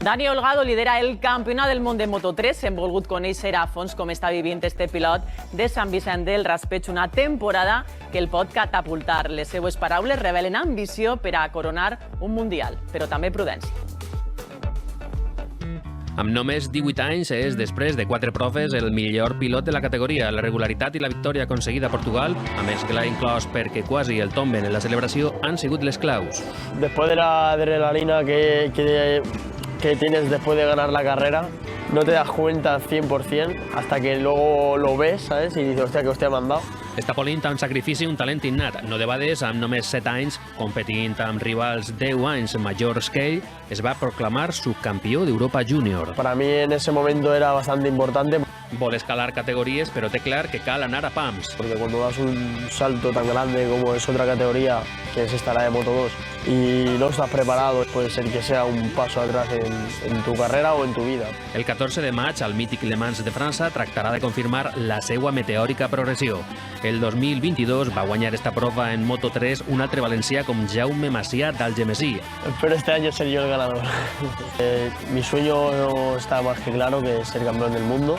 Dani Holgado lidera el Campionat del Món de Moto3. Hem volgut conèixer a fons com està vivint este pilot de Sant Vicent del Raspeig, una temporada que el pot catapultar. Les seues paraules revelen ambició per a coronar un mundial, però també prudència. Amb només 18 anys és, després de 4 proves, el millor pilot de la categoria. La regularitat i la victòria aconseguida a Portugal, a més que l'ha inclòs perquè quasi el tomben en la celebració, han sigut les claus. Después de la adrenalina que tienes después de ganar la carrera, no te das cuenta al 100% hasta que luego lo ves, ¿sabes? Y dices, hostia, que hostia me han dado. Està polint amb sacrifici un talent innat. No debades, amb només 7 anys, competint amb rivals 10 anys majors que ell, es va proclamar subcampió d'Europa Júnior. Para mí en ese momento era bastante importante. Vol escalar categories, però té clar que cal anar a pams. Porque cuando das un salto tan grande como es otra categoría, que es esta la de Moto2, y no estás preparado, puede ser que sea un paso atrás en tu carrera o en tu vida. El 14 de maig, al mític Le Mans de França, tractarà de confirmar la seua meteòrica progressió. El 2022 va guanyar esta prova en Moto3 un altre valencià com Jaume Macià d'Algemesí. Espero este año ser yo el ganador. Mi sueño está más que claro, que es ser campeón del mundo.